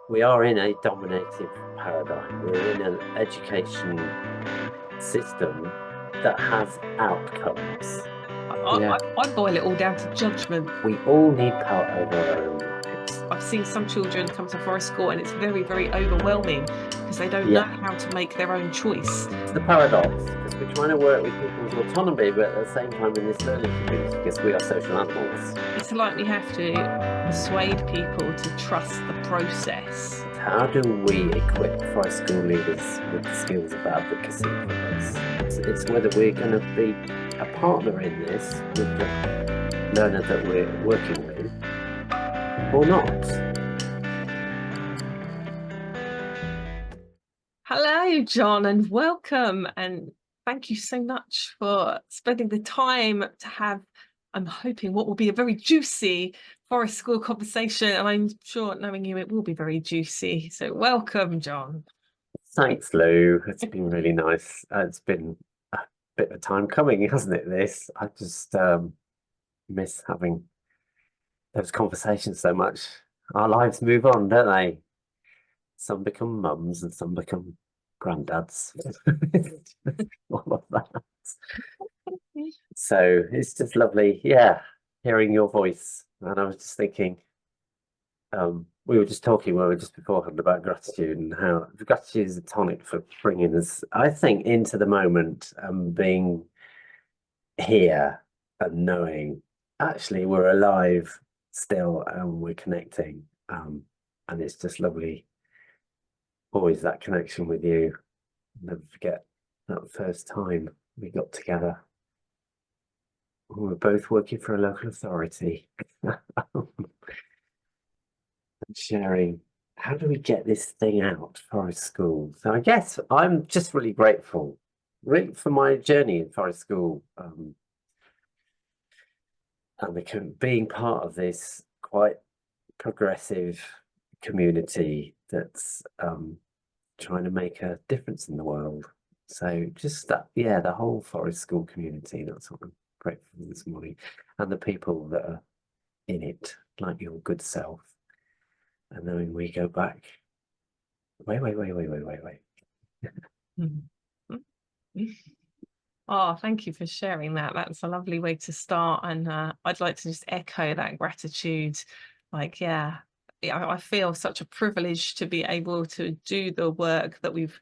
we are in a dominative paradigm. We're in an education system that has outcomes. Yeah, I boil it all down to judgment. we all need power over our own lives. I've seen some children come to Forest School and it's very, very overwhelming because they don't know Yeah, how to make their own choice. it's the paradox because we're trying to work with people's autonomy, but at the same time in this learning community, because we are social animals. It's like we have to persuade people to trust the process. How do we equip Forest School leaders with the skills of advocacy for this? It's whether we're going to be a partner in this with the learner that we're working with or not. Hello, John, and welcome. And thank you so much for spending the time to have, I'm hoping, what will be a very juicy Forest School conversation. And I'm sure, knowing you, it will be very juicy. So welcome, John. Thanks, Lou. It's been really nice. It's been a bit of time coming, hasn't it? This I just miss having those conversations so much. Our lives move on, don't they? Some become mums and some become granddads. All of that. So it's just lovely, yeah, hearing your voice. And I was just thinking, we were just talking, we were just beforehand about gratitude and how gratitude is a tonic for bringing us, I think, into the moment and being here and knowing actually we're alive still and we're connecting. And it's just lovely, always that connection with you. Never forget that first time we got together. We were both working for a local authority. Sharing how do we get this thing out, Forest School? So I guess I'm just really grateful, really, for my journey in Forest School, and being part of this quite progressive community that's trying to make a difference in the world. So just that, yeah, the whole Forest School community, that's what I'm grateful for this morning, and the people that are in it, like your good self. And then we go back. Wait. Oh, thank you for sharing that. That's a lovely way to start. And I'd like to just echo that gratitude. Like, yeah, I feel such a privilege to be able to do the work that we've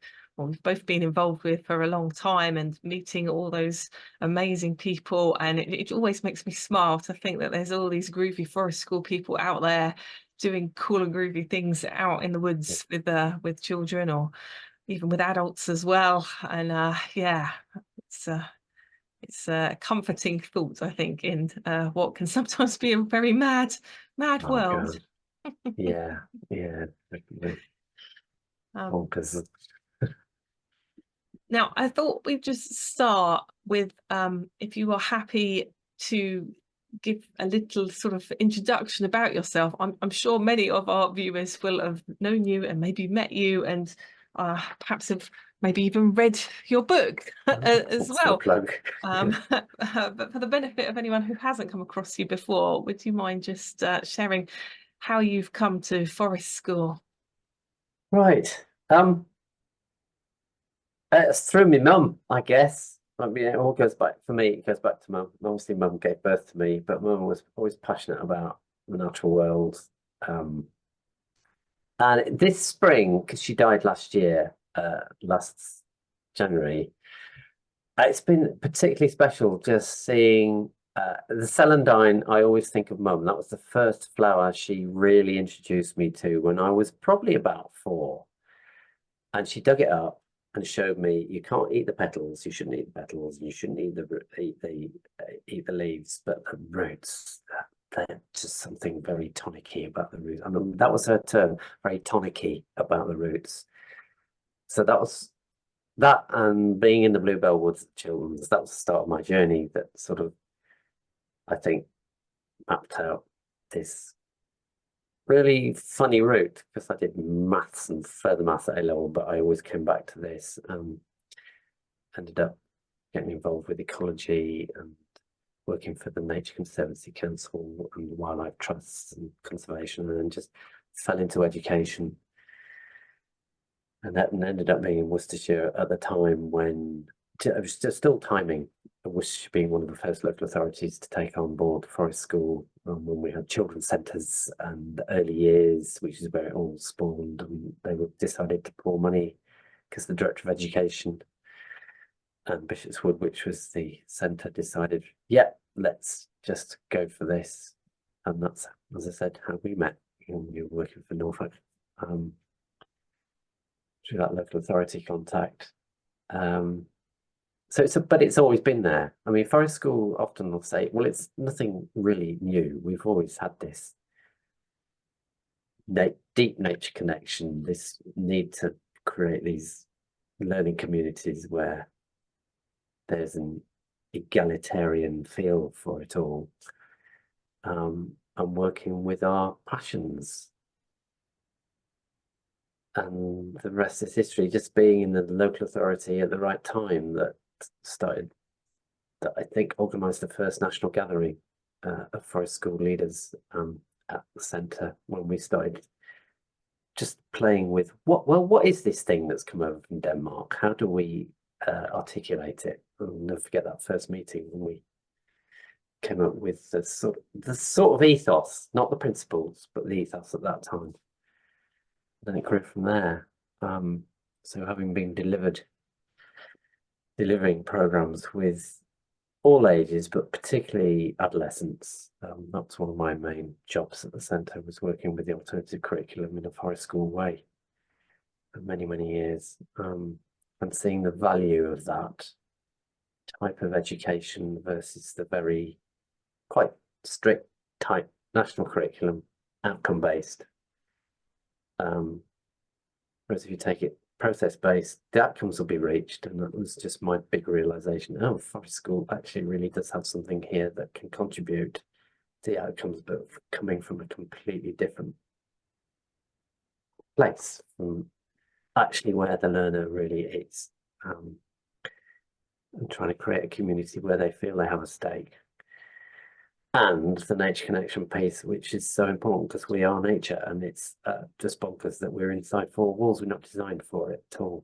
both been involved with for a long time and meeting all those amazing people. And it always makes me smile to think that there's all these groovy Forest School people out there doing cool and groovy things out in the woods with children or even with adults as well. And yeah, it's a comforting thought, I think, in what can sometimes be a very mad Oh world. God. Yeah, definitely. Um, Bonkers. Now, I thought we'd just start with if you are happy to give a little sort of introduction about yourself. I'm sure many of our viewers will have known you and maybe met you and perhaps have maybe even read your book as What's the well. plug? But for the benefit of anyone who hasn't come across you before, would you mind just sharing how you've come to Forest School? Right. It's through my mum, I guess. I mean, it all goes back for me. It goes back to mum. Obviously, mum gave birth to me, but mum was always passionate about the natural world. And this spring, because she died last year, last January, it's been particularly special just seeing the celandine. I always think of mum. That was the first flower she really introduced me to when I was probably about 4. And she dug it up and showed me you can't eat the petals, you shouldn't eat the petals, and you shouldn't eat eat the leaves, but the roots, they're just something very tonicky about the roots. I mean, that was her term, very tonicky about the roots. So that was that, and being in the Bluebell Woods at Children's, that was the start of my journey that sort of, I think, mapped out this really funny route, because I did maths and further maths at A level, but I always came back to this. Ended up getting involved with ecology and working for the Nature Conservancy Council and wildlife trusts and conservation, and then just fell into education And that ended up being in Worcestershire at the time when it was just still timing. Worcestershire being one of the first local authorities to take on board the Forest School, when we had children's centres and early years, which is where it all spawned. And they decided to pour money because the Director of Education and Bishopswood, which was the centre, decided, yeah, let's just go for this. And that's, as I said, how we met when we were working for Norfolk. Through that local authority contact. So but it's always been there. I mean, Forest School often will say, well, it's nothing really new. We've always had this deep nature connection, this need to create these learning communities where there's an egalitarian feel for it all, and working with our passions. And the rest is history, just being in the local authority at the right time that I think organised the first national gathering of Forest School leaders at the centre, when we started just playing with what is this thing that's come over from Denmark? How do we articulate it? I'll never forget that first meeting when we came up with the sort of ethos, not the principles, but the ethos at that time. Then it grew from there. So having been delivering programs with all ages, but particularly adolescents, that's one of my main jobs at the centre, was working with the alternative curriculum in a Forest School way for many, many years, and seeing the value of that type of education versus the very quite strict type national curriculum, outcome-based. Whereas if you take it process-based, the outcomes will be reached, and that was just my big realization. Oh, Forest School actually really does have something here that can contribute to the outcomes, but coming from a completely different place, from actually where the learner really is, and trying to create a community where they feel they have a stake. And the nature connection piece, which is so important because we are nature, and it's just bonkers that we're inside four walls. We're not designed for it at all.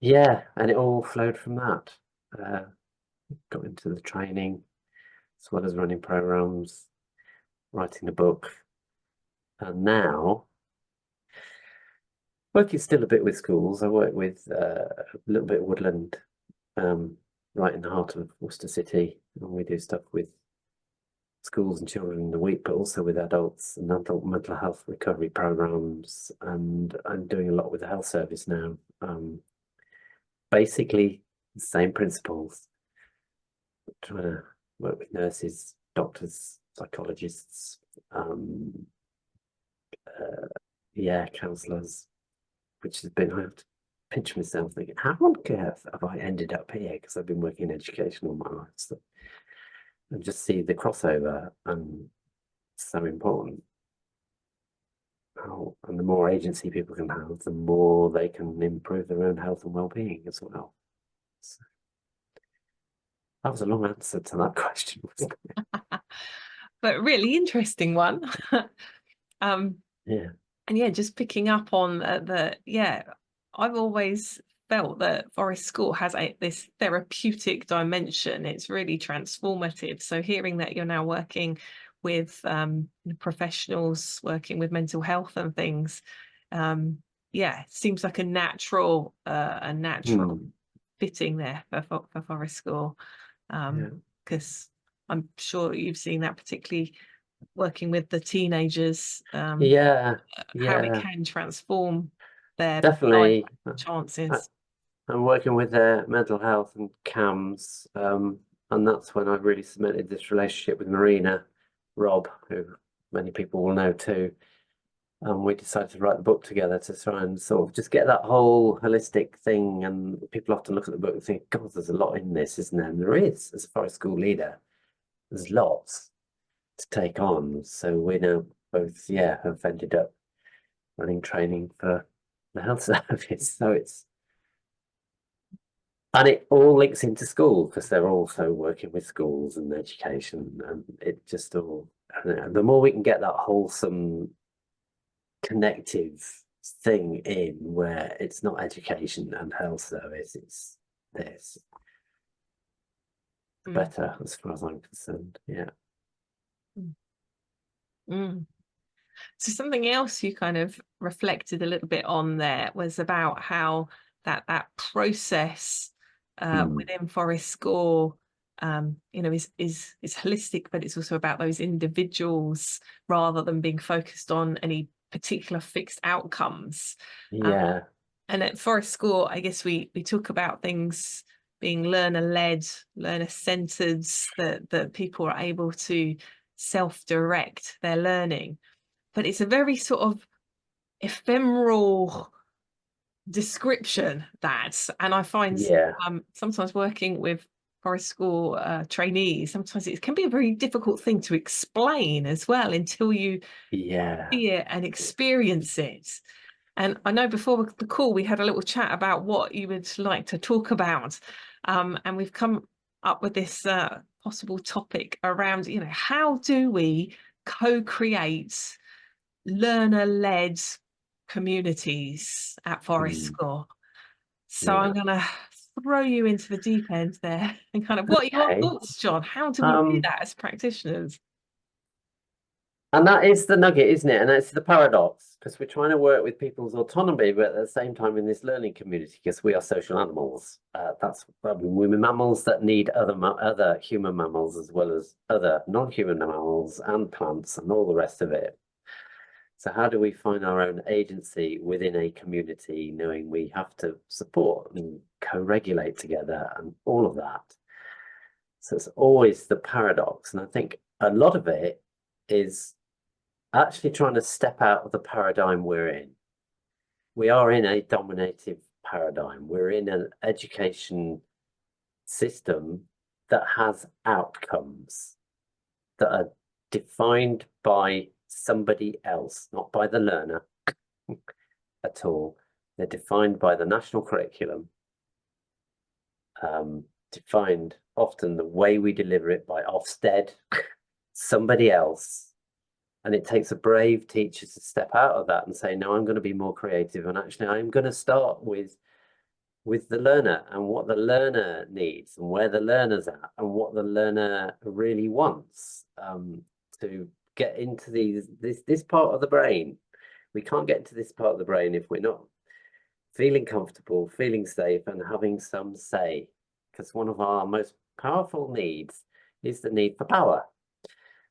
Yeah, and it all flowed from that. Got into the training, as well as running programs, writing the book, and now working still a bit with schools. I work with a little bit of Woodland, right in the heart of Worcester City, and we do stuff with schools and children in the week, but also with adults and adult mental health recovery programs. And I'm doing a lot with the health service now. Basically, the same principles. Trying to work with nurses, doctors, psychologists, counsellors, which has been, I have to pinch myself thinking, how on earth have I ended up here? Because I've been working in education all my life. So, and just see the crossover, and it's so important. And the more agency people can have, the more they can improve their own health and well-being as well. So, that was a long answer to that question, wasn't it? But really interesting one. Yeah. And yeah, just picking up on I've always felt that Forest School has this therapeutic dimension. It's really transformative. So hearing that you're now working with professionals working with mental health and things, seems like a natural fitting there for Forest School, because I'm sure you've seen that, particularly working with the teenagers, how it can transform their definitely life chances. I'm working with their mental health and CAMS, and that's when I really cemented this relationship with Marina Robb, who many people will know too. And we decided to write the book together to try and sort of just get that whole holistic thing. And people often look at the book and think, God, there's a lot in this, isn't there? And there is. As a Forest School leader, there's lots to take on. So we now both, have ended up running training for the health service. So and it all links into school, because they're also working with schools and education, and it just all, the more we can get that wholesome connective thing in where it's not education and health service, it's this. Better as far as I'm concerned. Yeah. So something else you kind of reflected a little bit on there was about how that process within Forest School, you know, is holistic, but it's also about those individuals rather than being focused on any particular fixed outcomes. Yeah. And at Forest School, I guess we talk about things being learner-led, learner-centered, that people are able to self-direct their learning. But it's a very sort of ephemeral description, that, and I find sometimes working with Forest School trainees, sometimes it can be a very difficult thing to explain as well until you see it and experience it. And I know before the call we had a little chat about what you would like to talk about, and we've come up with this possible topic around, you know, how do we co-create learner-led communities at Forest School? So I'm going to throw you into the deep end there and kind of, what are your thoughts, Jon? How do we do that as practitioners? And that is the nugget, isn't it? And it's the paradox, because we're trying to work with people's autonomy, but at the same time in this learning community, because we are social animals. We're mammals that need other human mammals as well as other non-human mammals and plants and all the rest of it. So how do we find our own agency within a community, knowing we have to support and co-regulate together and all of that? So it's always the paradox. And I think a lot of it is actually trying to step out of the paradigm we're in. We are in a dominative paradigm. We're in an education system that has outcomes that are defined by somebody else, not by the learner at all. They're defined by the national curriculum, defined often the way we deliver it by Ofsted, somebody else. And it takes a brave teacher to step out of that and say, no, I'm going to be more creative. And actually, I'm going to start with the learner and what the learner needs and where the learner's at and what the learner really wants, to get into this part of the brain. We can't get into this part of the brain if we're not feeling comfortable, feeling safe, and having some say. Because one of our most powerful needs is the need for power,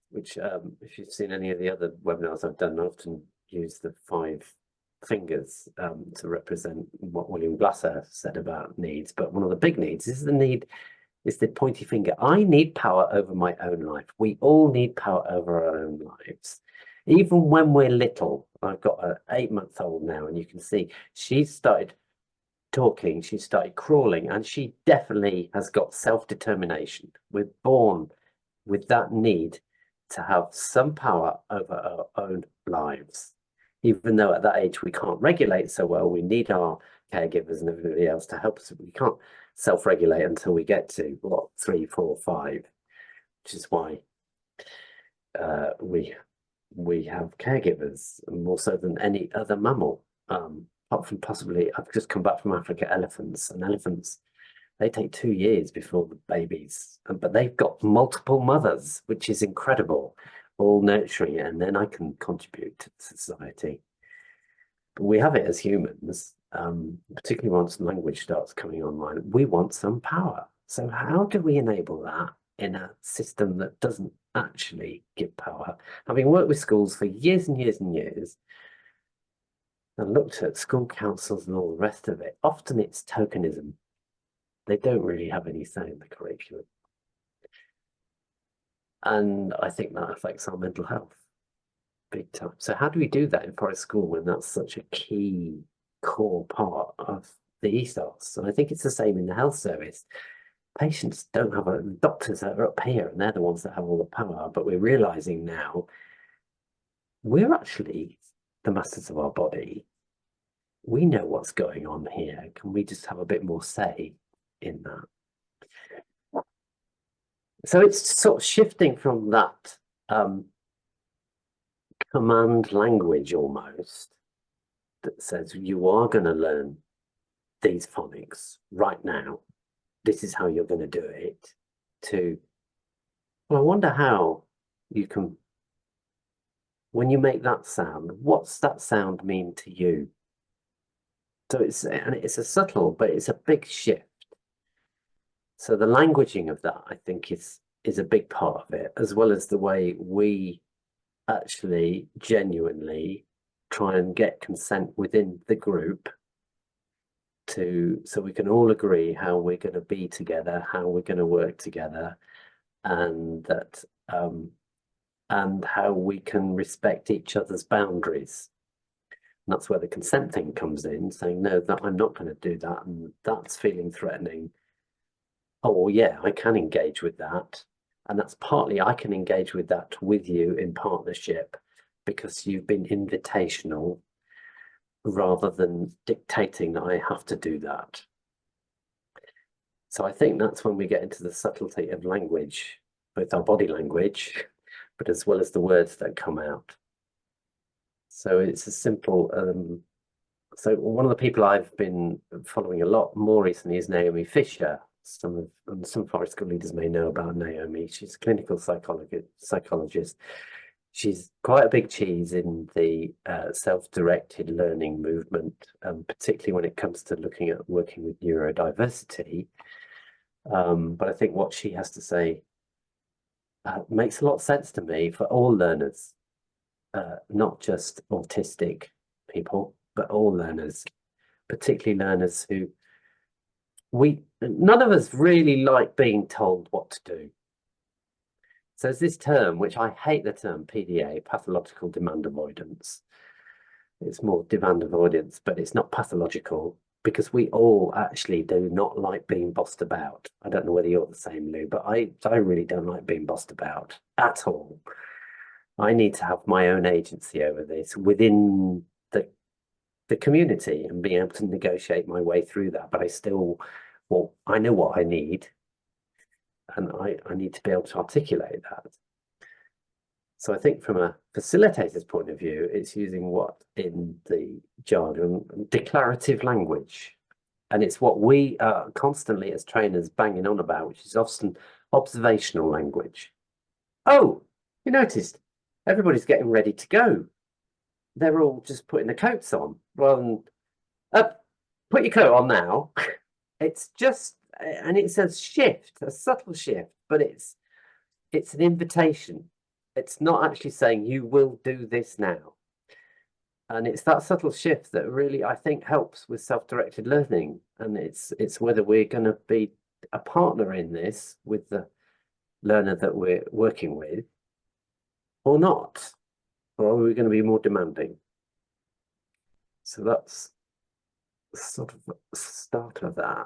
which, if you've seen any of the other webinars I've done, I often use the 5 fingers to represent what William Glasser said about needs. But one of the big needs is the pointy finger. I need power over my own life. We all need power over our own lives. Even when we're little, I've got an 8-month-old now, and you can see she's started talking, she started crawling, and she definitely has got self-determination. We're born with that need to have some power over our own lives. Even though at that age we can't regulate so well, we need our caregivers and everybody else to help us. We can't self-regulate until we get to, what, 3, 4, 5, which is why we have caregivers more so than any other mammal, apart from possibly, I've just come back from Africa, elephants, and elephants, they take 2 years before the babies, but they've got multiple mothers, which is incredible, all nurturing it, and then I can contribute to society. But we have it as humans, particularly once language starts coming online. We want some power. So how do we enable that in a system that doesn't actually give power? Having worked with schools for years and years and years, and looked at school councils and all the rest of it, often it's tokenism. They don't really have any say in the curriculum. And I think that affects our mental health big time. So how do we do that in Forest School when that's such a key core part of the ethos? And I think it's the same in the health service. Patients don't have doctors that are up here, and they're the ones that have all the power. But we're realizing now we're actually the masters of our body. We know what's going on here. Can we just have a bit more say in that? So it's sort of shifting from that command language almost that says you are going to learn these phonics right now. This is how you're going to do it. To, well, I wonder how you can, when you make that sound, what's that sound mean to you? So it's a subtle, but it's a big shift. So the languaging of that, I think, is a big part of it, as well as the way we actually genuinely try and get consent within the group so we can all agree how we're going to be together, how we're going to work together, and that and how we can respect each other's boundaries. And that's where the consent thing comes in, saying, no, that I'm not going to do that, and that's feeling threatening. Oh, well, yeah, I can engage with that. And that's partly I can engage with that with you in partnership because you've been invitational rather than dictating that I have to do that. So I think that's when we get into the subtlety of language, both our body language, but as well as the words that come out. So it's a simple, so one of the people I've been following a lot more recently is Naomi Fisher. Some Forest School leaders may know about Naomi. She's a clinical psychologist. She's quite a big cheese in the self-directed learning movement, particularly when it comes to looking at working with neurodiversity. But I think what she has to say makes a lot of sense to me for all learners, not just autistic people, but all learners, particularly learners who none of us really like being told what to do. So there's this term, which I hate the term PDA, pathological demand avoidance. It's more demand avoidance, but it's not pathological because we all actually do not like being bossed about. I don't know whether you're the same, Lou, but I really don't like being bossed about at all. I need to have my own agency over this within the community and being able to negotiate my way through that. But I know what I need, and I need to be able to articulate that. So I think from a facilitator's point of view, it's using what in the jargon, declarative language. And it's what we are constantly as trainers banging on about, which is often observational language. Oh, you noticed everybody's getting ready to go. They're all just putting the coats on rather than put your coat on now. It's just, and it's a shift, a subtle shift, but it's an invitation. It's not actually saying you will do this now. And it's that subtle shift that really, I think, helps with self-directed learning. And it's whether we're going to be a partner in this with the learner that we're working with or not. Or are we going to be more demanding? So that's sort of the start of that.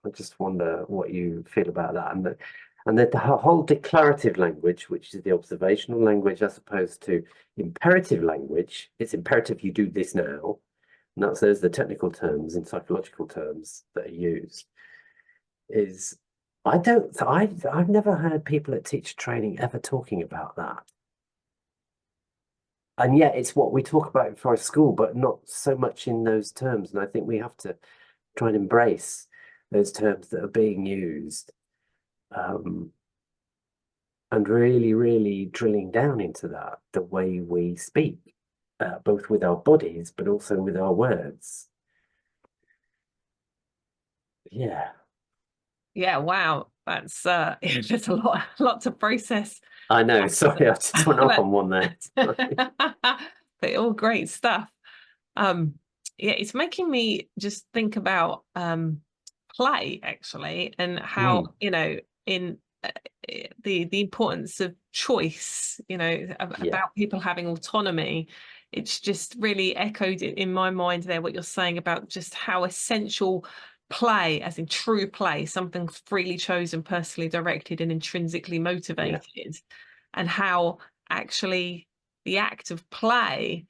I just wonder what you feel about that. And the whole declarative language, which is the observational language as opposed to imperative language, it's imperative you do this now. And that's those are the technical terms in psychological terms that are used. I've never heard people at teacher training ever talking about that. And yet it's what we talk about in Forest School, but not so much in those terms. And I think we have to try and embrace those terms that are being used. And really, really drilling down into that, the way we speak, both with our bodies, but also with our words. Yeah. Yeah, wow. That's there's a lot to process. I know, sorry, I just went off on one there. But all great stuff. Yeah, it's making me just think about play actually, and how in the importance of choice, about people having autonomy. It's just really echoed in my mind there what you're saying about just how essential play, as in true play, something freely chosen, personally directed and intrinsically motivated, and how actually the act of play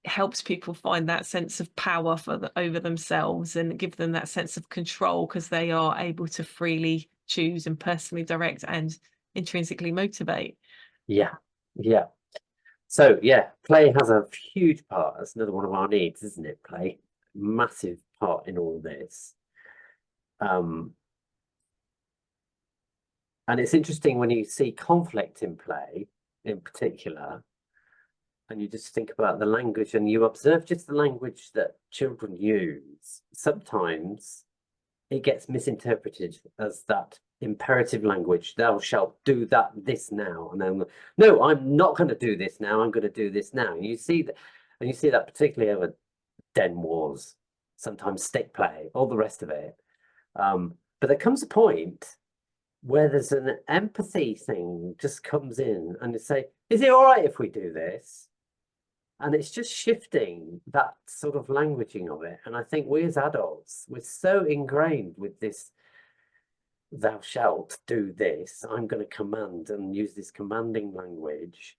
helps people find that sense of power over themselves and give them that sense of control because they are able to freely choose and personally direct and intrinsically motivate. Yeah. So yeah, play has a huge part. That's another one of our needs, isn't it? Play, massive part in all this. And it's interesting when you see conflict in play, in particular, and you just think about the language and you observe just the language that children use. Sometimes it gets misinterpreted as that imperative language, thou shalt do that this now, and then no, I'm not going to do this now, I'm going to do this now. And you see that particularly over den wars, sometimes stick play, all the rest of it. But there comes a point where there's an empathy thing just comes in and you say, is it all right if we do this? And it's just shifting that sort of languaging of it. And I think we as adults, we're so ingrained with this, thou shalt do this, I'm going to command and use this commanding language,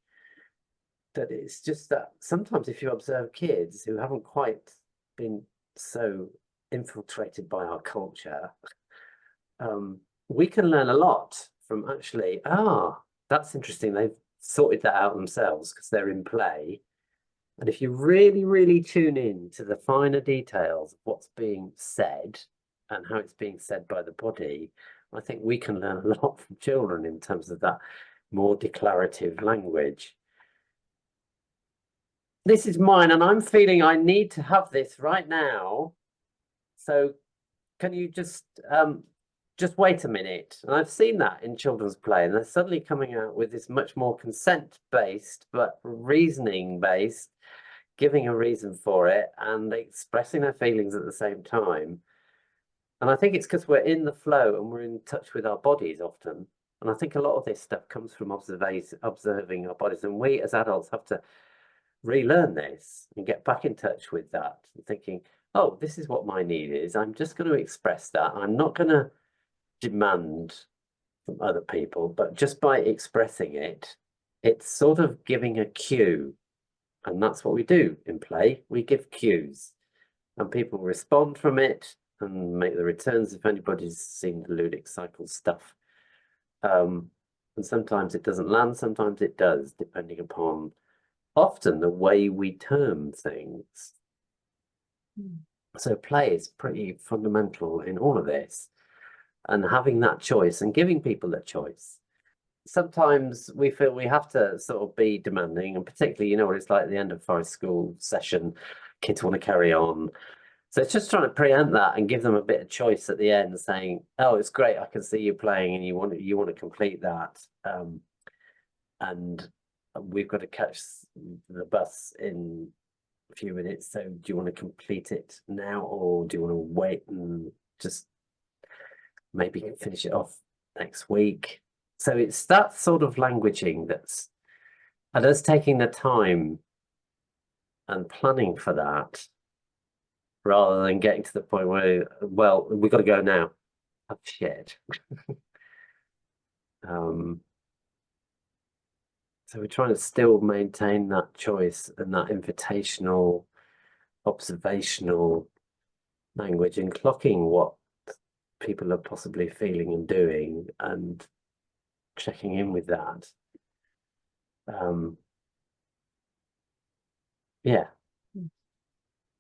that it's just that sometimes if you observe kids who haven't quite been so infiltrated by our culture, we can learn a lot from actually, that's interesting. They've sorted that out themselves because they're in play. And if you really, really tune in to the finer details of what's being said and how it's being said by the body, I think we can learn a lot from children in terms of that more declarative language. This is mine, and I'm feeling I need to have this right now. So can you just wait a minute? And I've seen that in children's play, and they're suddenly coming out with this much more consent-based, but reasoning-based, giving a reason for it and expressing their feelings at the same time. And I think it's because we're in the flow and we're in touch with our bodies often. And I think a lot of this stuff comes from observing our bodies. And we as adults have to relearn this and get back in touch with that and thinking, oh, this is what my need is. I'm just going to express that. I'm not going to demand from other people, but just by expressing it, it's sort of giving a cue. And that's what we do in play. We give cues and people respond from it and make the returns if anybody's seen the ludic cycle stuff. And sometimes it doesn't land, sometimes it does, depending upon often the way we term things. So play is pretty fundamental in all of this, and having that choice and giving people a choice. Sometimes we feel we have to sort of be demanding, and particularly, you know what it's like at the end of Forest School session, kids want to carry on. So it's just trying to preempt that and give them a bit of choice at the end, saying, oh, it's great, I can see you playing and you want to complete that. And we've got to catch the bus in a few minutes. So do you want to complete it now, or do you want to wait and just maybe finish it off next week? So it's that sort of languaging that's, and us taking the time and planning for that, rather than getting to the point where, well, we've got to go now. Oh, shit. So we're trying to still maintain that choice and that invitational, observational language and clocking what people are possibly feeling and doing and checking in with that. Yeah.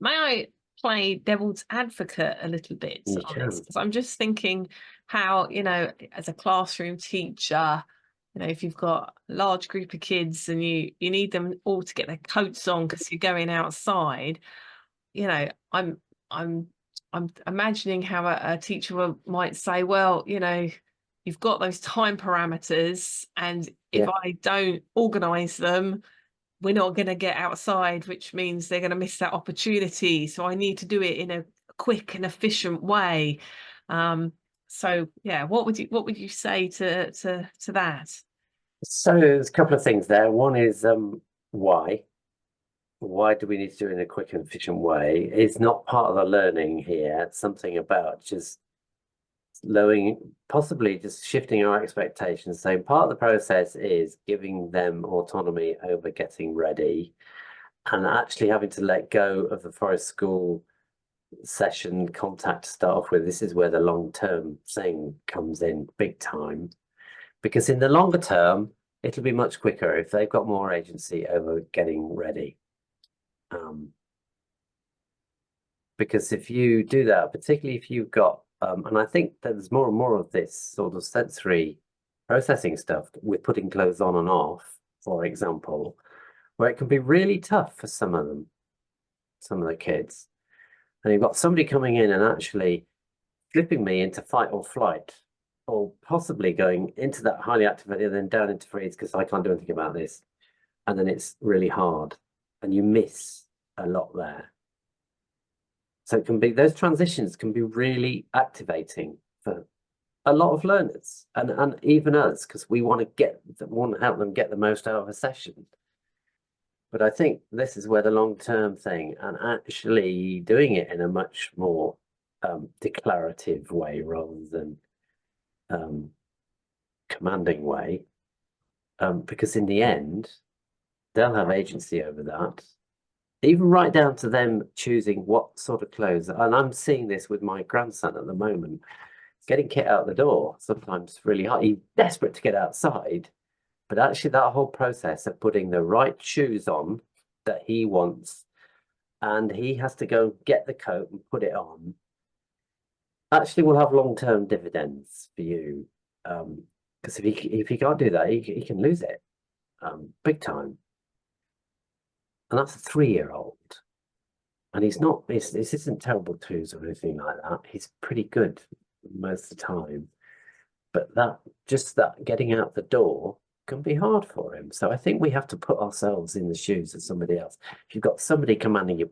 May I play devil's advocate a little bit You on can. this? Because I'm just thinking how, you know, as a classroom teacher, you know, if you've got a large group of kids and you need them all to get their coats on because you're going outside, you know, I'm imagining how a teacher might say, well, you know, you've got those time parameters, and if I don't organize them, we're not going to get outside, which means they're going to miss that opportunity. So I need to do it in a quick and efficient way. So yeah, what would you say to that? So there's a couple of things there. One is why? Why do we need to do it in a quick and efficient way? It's not part of the learning here. It's something about just lowering, possibly just shifting our expectations. So part of the process is giving them autonomy over getting ready and actually having to let go of the Forest School session contact to start off with. This is where the long-term thing comes in big time. Because in the longer term, it'll be much quicker if they've got more agency over getting ready. Because if you do that, particularly if you've got, and I think that there's more and more of this sort of sensory processing stuff with putting clothes on and off, for example, where it can be really tough for some of them, some of the kids. And you've got somebody coming in and actually flipping me into fight or flight, or possibly going into that highly activated and then down into freeze because I can't do anything about this. And then it's really hard and you miss a lot there. So it can be, those transitions can be really activating for a lot of learners and even us, because we want to help them get the most out of a session. But I think this is where the long-term thing and actually doing it in a much more declarative way rather than commanding way, because in the end, they'll have agency over that, even right down to them choosing what sort of clothes. And I'm seeing this with my grandson at the moment. Getting kit out the door sometimes really hard. He's desperate to get outside, but actually that whole process of putting the right shoes on that he wants, and he has to go get the coat and put it on, actually will have long-term dividends for you. Because if he can't do that, he can lose it big time. And that's a 3-year-old. And he's not, this isn't terrible twos or anything like that. He's pretty good most of the time. But just that getting out the door can be hard for him. So I think we have to put ourselves in the shoes of somebody else. If you've got somebody commanding you,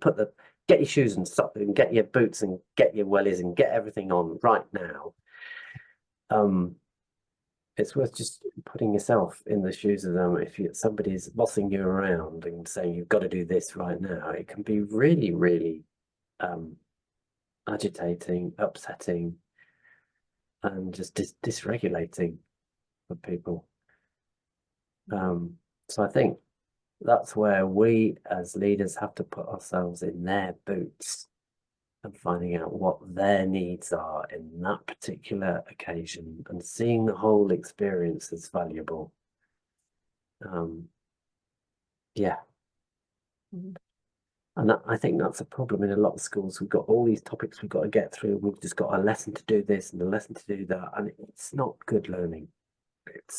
get your shoes and stop and get your boots and get your wellies and get everything on right now. It's worth just putting yourself in the shoes of them. If somebody's bossing you around and saying you've got to do this right now, it can be really, really agitating, upsetting, and just dysregulating for people. So I think that's where we as leaders have to put ourselves in their boots and finding out what their needs are in that particular occasion and seeing the whole experience as valuable. Yeah. And I think that's a problem in a lot of schools. We've got all these topics we've got to get through. We've just got a lesson to do this and a lesson to do that. And it's not good learning.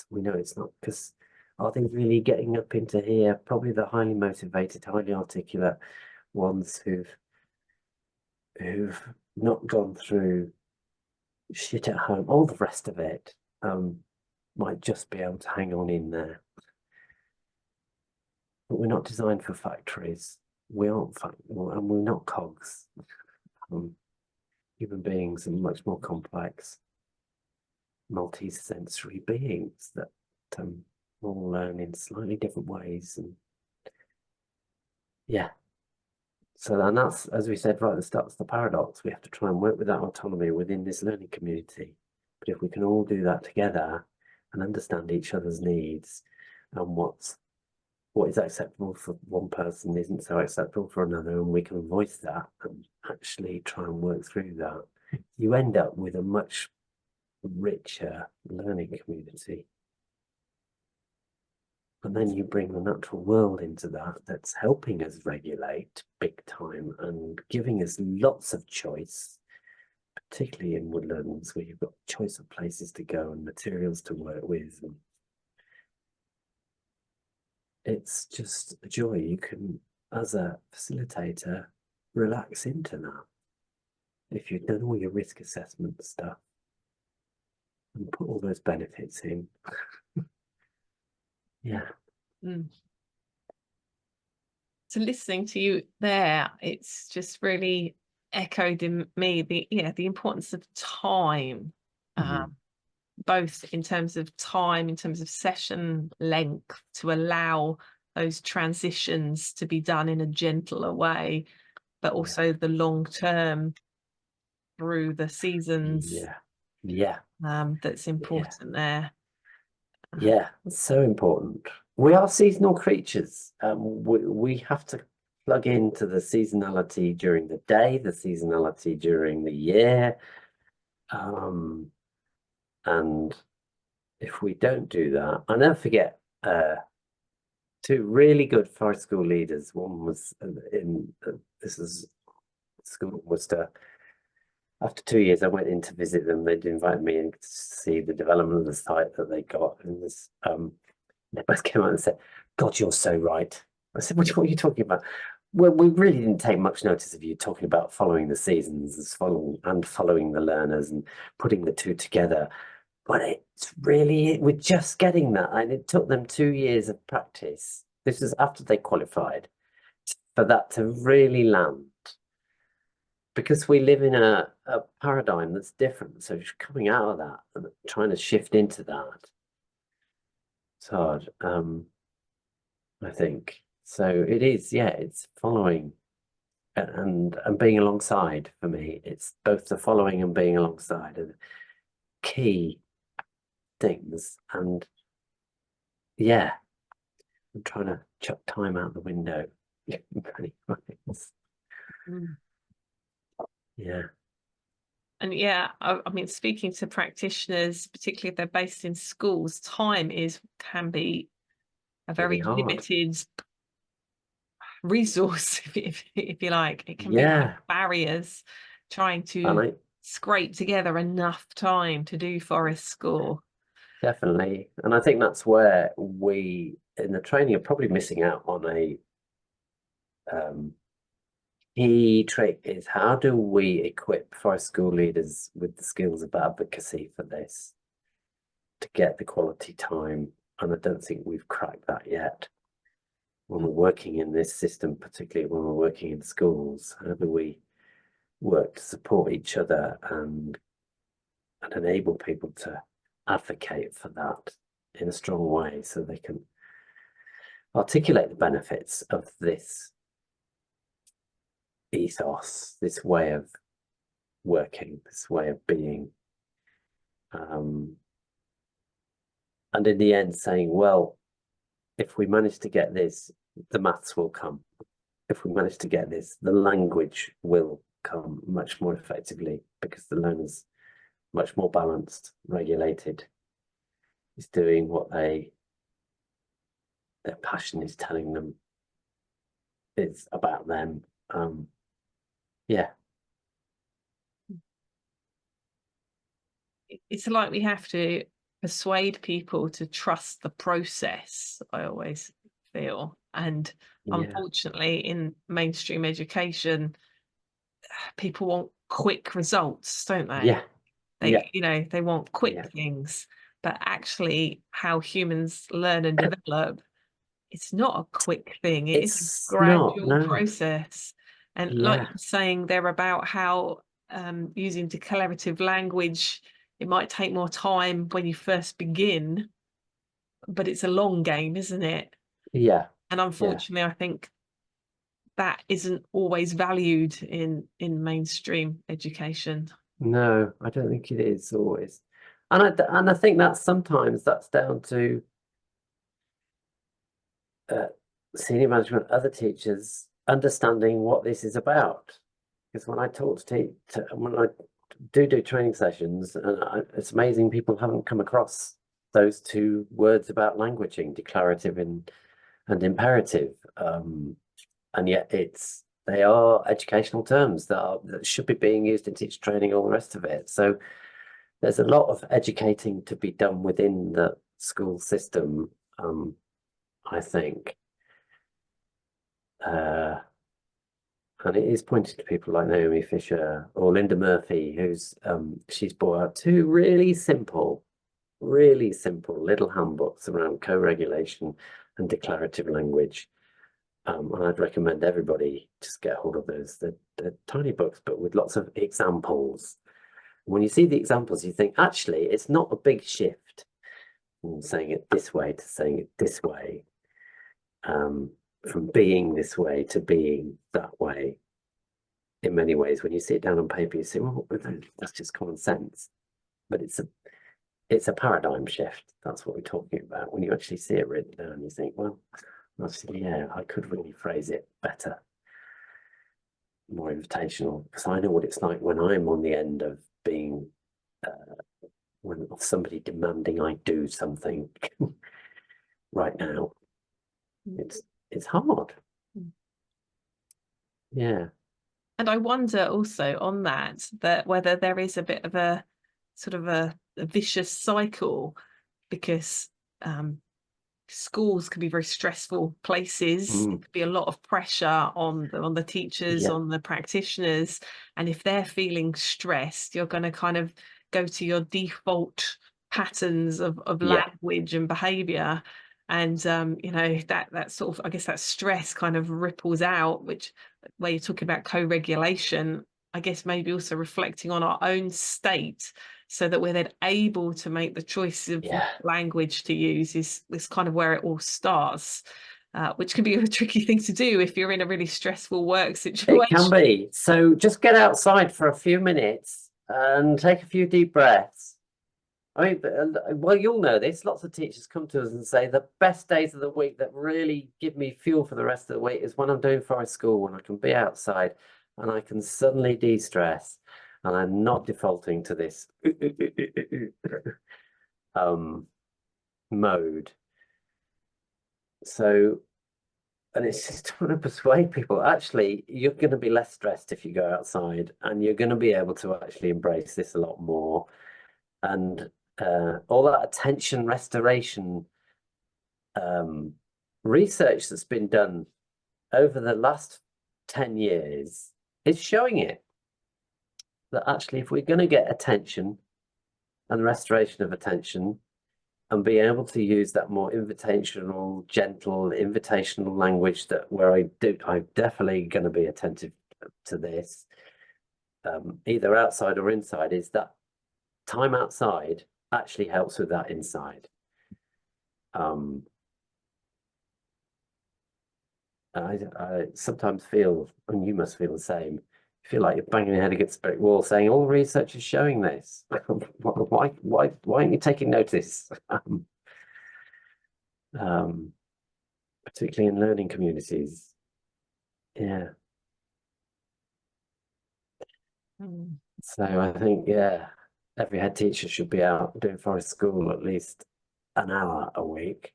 We know it's not, because are they really getting up into here? Probably the highly motivated, highly articulate ones who've not gone through shit at home, all the rest of it, might just be able to hang on in there. But we're not designed for factories. We aren't, and we're not cogs. Human beings are much more complex, multi-sensory beings that all learn in slightly different ways. And yeah. So, and that's, as we said right at the start, it's the paradox. We have to try and work with that autonomy within this learning community. But if we can all do that together and understand each other's needs and what is acceptable for one person isn't so acceptable for another, and we can voice that and actually try and work through that, you end up with a much richer learning community. And then you bring the natural world into that's helping us regulate big time and giving us lots of choice, particularly in woodlands where you've got choice of places to go and materials to work with. And it's just a joy. You can, as a facilitator, relax into that. If you've done all your risk assessment stuff and put all those benefits in. Yeah. So listening to you there, it's just really echoed in me the importance of time, both in terms of time, in terms of session length, to allow those transitions to be done in a gentler way, but also the long term through the seasons. That's important there. Yeah, it's so important. We are seasonal creatures. We have to plug into the seasonality during the day, the seasonality during the year. And if we don't do that, I'll never forget two really good Forest School leaders. One was this is school in Worcester. After 2 years, I went in to visit them. They'd invited me in to see the development of the site that they got, and they both came out and said, "God, you're so right." I said, "What are you talking about?" Well, we really didn't take much notice of you talking about following the seasons, as following the learners, and putting the two together. But it's really, we're just getting that. And it took them 2 years of practice. This is after they qualified, for that to really land. Because we live in a paradigm that's different. So just coming out of that and trying to shift into that, it's hard, I think. So it is, yeah, it's following and being alongside for me. It's both the following and being alongside are key things. And yeah, I'm trying to chuck time out the window. Mm. Yeah. And yeah, I mean, speaking to practitioners, particularly if they're based in schools, time can be a very Really hard. limited resource, if you like. It can be Yeah. barriers trying And to scrape together enough time to do Forest School. definitely. And I think that's where we in the training are probably missing out on a key trait is how do we equip Forest School leaders with the skills of advocacy for this to get the quality time? And I don't think we've cracked that yet. When we're working in this system, particularly when we're working in schools, how do we work to support each other and enable people to advocate for that in a strong way so they can articulate the benefits of this ethos, this way of working, this way of being. And in the end saying, well, if we manage to get this, the maths will come. If we manage to get this, the language will come much more effectively because the learner's much more balanced, regulated, is doing what their passion is telling them is about them. Yeah. It's like we have to persuade people to trust the process, I always feel. And unfortunately, in mainstream education, people want quick results, don't they? Yeah. They want quick things. But actually, how humans learn and develop, it's not a quick thing. It's a gradual process. And like you're saying, they're about how using declarative language, it might take more time when you first begin, but it's a long game, isn't it? Yeah. And unfortunately, I think that isn't always valued in mainstream education. No, I don't think it is always. And I think that sometimes that's down to senior management, other teachers understanding what this is about. Because when I talk when I do training sessions, and it's amazing people haven't come across those two words about languaging, declarative and imperative. And yet they are educational terms that should be being used in teacher training, all the rest of it. So there's a lot of educating to be done within the school system, I think. And it is pointed to people like Naomi Fisher or Linda Murphy, who's she's brought out two really simple little handbooks around co-regulation and declarative language. And I'd recommend everybody just get hold of those. They're tiny books, but with lots of examples. When you see the examples, you think, actually, it's not a big shift from saying it this way to saying it this way. From being this way to being that way. In many ways, when you sit down on paper, you say, well, that's just common sense. But it's a paradigm shift. That's what we're talking about. When you actually see it written down, you think, well, actually, yeah, I could really phrase it better, more invitational, because I know what it's like when I'm on the end of being, when of somebody demanding I do something. right now. Mm. It's hard. Mm. Yeah. And I wonder also on that whether there is a bit of a sort of a vicious cycle, because schools can be very stressful places. It could be a lot of pressure on the teachers, Yeah. on the practitioners, and if they're feeling stressed, you're going to kind of go to your default patterns of Yeah. language and behavior, and you know, that sort of, I guess, that stress kind of ripples out, which, where you're talking about co-regulation, I guess maybe also reflecting on our own state, so that we're then able to make the choice of Yeah. language to use, is kind of where it all starts, which can be a tricky thing to do if you're in a really stressful work situation. It can be. So just get outside for a few minutes and take a few deep breaths. I mean, well, you'll know this. Lots of teachers come to us and say the best days of the week that really give me fuel for the rest of the week is when I'm doing Forest School, when I can be outside and I can suddenly de-stress, and I'm not defaulting to this mode. So, and it's just trying to persuade people, actually, you're going to be less stressed if you go outside, and you're going to be able to actually embrace this a lot more. And all that attention restoration research that's been done over the last 10 years is showing it, that actually, if we're going to get attention and restoration of attention and be able to use that more invitational, gentle, invitational language, that where I'm definitely going to be attentive to this, either outside or inside, is that time outside actually helps with that inside. I sometimes feel, and you must feel the same, feel like you're banging your head against a brick wall saying, all research is showing this. Why aren't you taking notice? Particularly in learning communities. Yeah. So I think, yeah, every head teacher should be out doing Forest School at least an hour a week.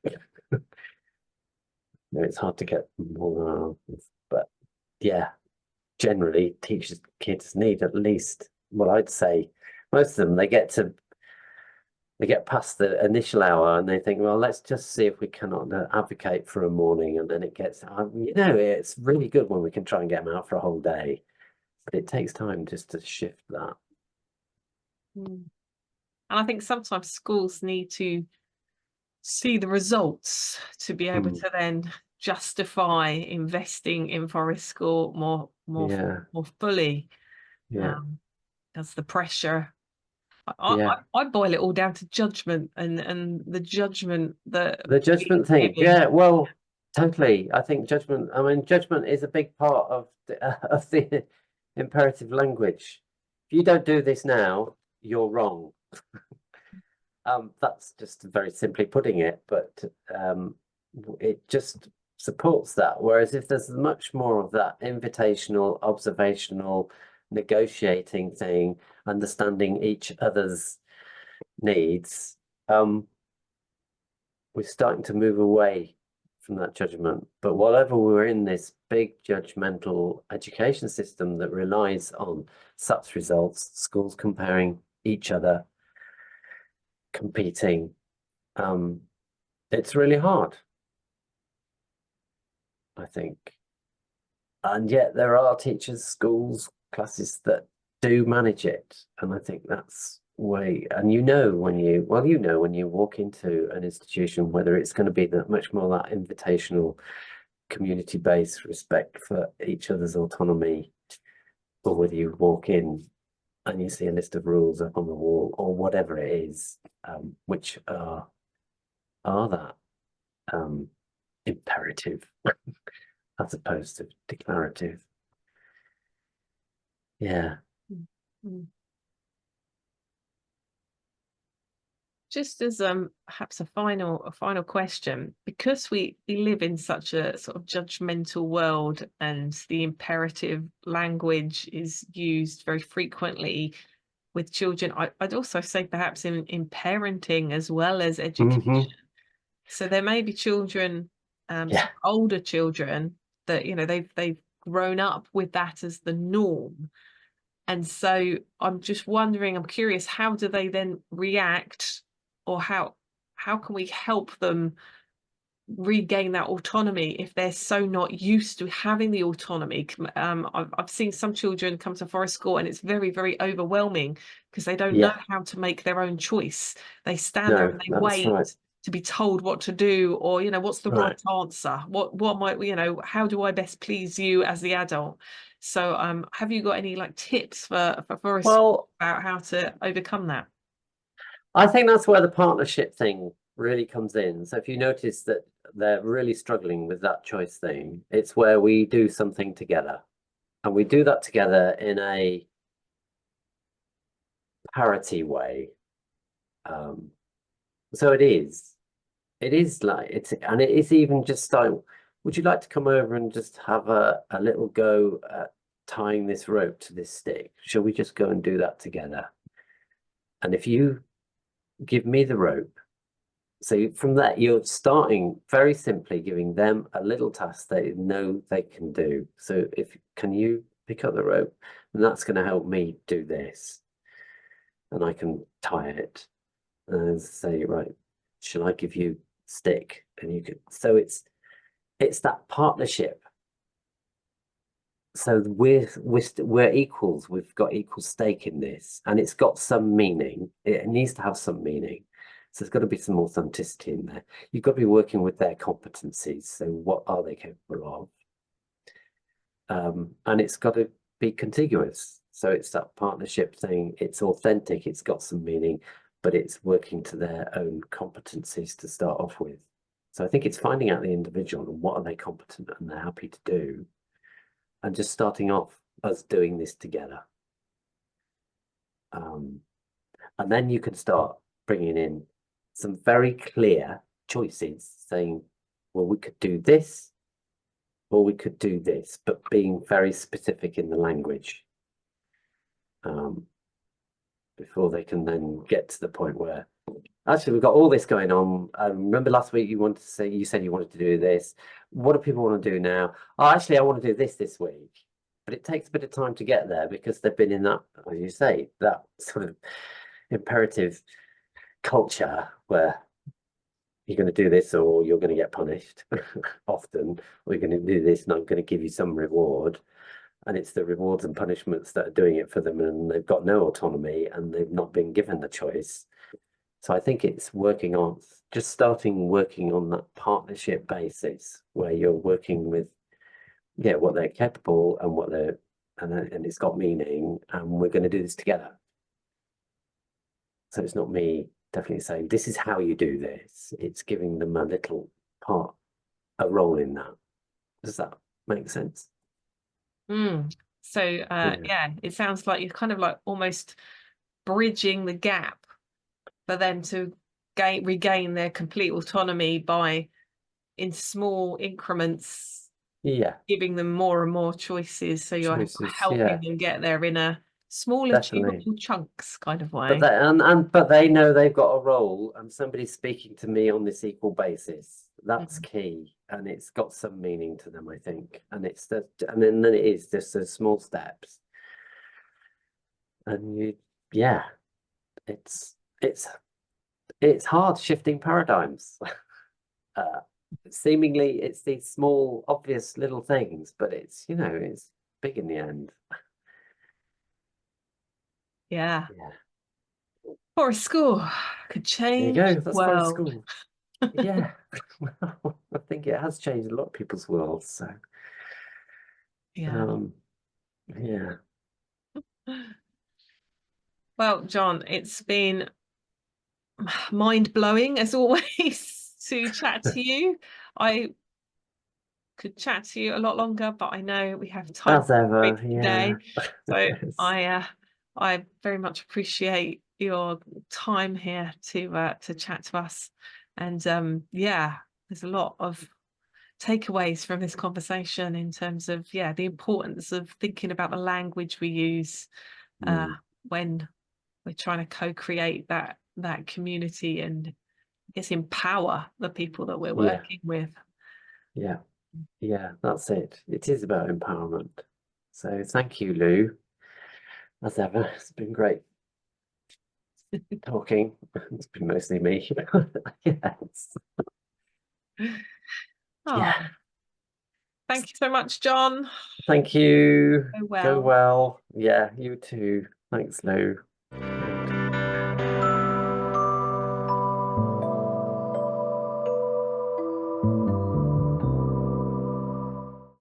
No, it's hard to get more, but yeah, generally kids need at least, well, I'd say most of them, they get past the initial hour and they think, well, let's just see if we cannot advocate for a morning, and then it gets, you know, it's really good when we can try and get them out for a whole day, but it takes time just to shift that. And I think sometimes schools need to see the results to be able to then justify investing in Forest School more fully. Yeah. Because the pressure, Yeah. I boil it all down to judgment and the judgment that The judgment thing. giving. Yeah, well, totally. I think judgment, I mean, judgment is a big part of the imperative language. If you don't do this now, you're wrong. That's just very simply putting it, but it just supports that. Whereas if there's much more of that invitational, observational, negotiating thing, understanding each other's needs, we're starting to move away from that judgment. But whatever we're in this big judgmental education system that relies on SATs results, schools comparing each other, competing, it's really hard, I think. And yet there are teachers, schools, classes that do manage it. And I think that's way, and you know when you walk into an institution, whether it's going to be that much more that invitational, community-based respect for each other's autonomy, or whether you walk in and you see a list of rules up on the wall, or whatever it is, which are that imperative as opposed to declarative. Yeah. Just as perhaps a final question, because we live in such a sort of judgmental world and the imperative language is used very frequently with children, I'd also say perhaps in parenting as well as education. So there may be children, Yeah. older children that, you know, they've grown up with that as the norm. And so I'm just wondering, I'm curious, how do they then react, or how can we help them regain that autonomy if they're so not used to having the autonomy? I've seen some children come to Forest School and it's very, very overwhelming because they don't know Yeah. how to make their own choice. They stand there No, and they that's wait right. to be told what to do, or, you know, what's the right Right. answer? What might, you know, how do I best please you as the adult? So have you got any like tips for Forest School Well, about how to overcome that? I think that's where the partnership thing really comes in. So if you notice that they're really struggling with that choice thing, it's where we do something together. And we do that together in a parity way. Um, so it is like and it is even just like, would you like to come over and just have a little go at tying this rope to this stick? Shall we just go and do that together? And if you give me the rope, so from that, you're starting very simply giving them a little task they know they can do. So if can you pick up the rope, and that's going to help me do this, and I can tie it. And say, right, shall I give you stick? And you could. So it's that partnership. So we're equals. We've got equal stake in this, and it's got some meaning. It needs to have some meaning. So there's got to be some authenticity in there. You've got to be working with their competencies. So what are they capable of? And it's got to be contiguous. So it's that partnership thing. It's authentic. It's got some meaning, but it's working to their own competencies to start off with. So I think it's finding out the individual and what are they competent and they're happy to do, and just starting off us doing this together. And then you can start bringing in some very clear choices saying, well, we could do this or we could do this, but being very specific in the language before they can then get to the point where actually we've got all this going on. Remember last week you said you wanted to do this. What do people want to do now? Oh, actually, I want to do this week. But it takes a bit of time to get there because they've been in that, as you say, that sort of imperative culture where you're going to do this or you're going to get punished often, or you're going to do this and I'm going to give you some reward. And it's the rewards and punishments that are doing it for them, and they've got no autonomy and they've not been given the choice. So I think it's working on working on that partnership basis where you're working with, yeah, what they're capable and what they're, and it's got meaning, and we're going to do this together. So it's not me definitely saying this is how you do this. It's giving them a little part, a role in that. Does that make sense? So Yeah. yeah, it sounds like you're kind of like almost bridging the gap for them to regain their complete autonomy by, in small increments, Yeah. giving them more and more choices. So you're Choices. helping Yeah, them get there in a small, definitely. achievable chunks kind of But way. they but they know they've got a role and somebody's speaking to me on this equal basis. That's Mhm. key. And it's got some meaning to them, I think. And it's the and then it is just those small steps. And yeah, it's it's it's hard shifting paradigms. Uh, seemingly it's these small, obvious little things, but it's big in the end. Yeah. Yeah. Forest School could There you change go. the That's Forest world. School. Yeah. Well, I think it has changed a lot of people's worlds. So, Yeah. um, yeah. Well, John, it's been mind-blowing as always to chat to you. I could chat to you a lot longer, but I know we have time As ever, today. yeah. So Yes. I very much appreciate your time here to chat to us. And yeah, there's a lot of takeaways from this conversation in terms of, yeah, the importance of thinking about the language we use Mm, when we're trying to co-create that community and guess, empower the people that we're Yeah. working with. Yeah, that's it. It is about empowerment. So thank you, Lou. As ever, it's been great talking. It's been mostly me. Yes. Oh, Yeah. thank you so much, Jon. Thank you. Go well. Go well. Yeah, you too. Thanks, Lou.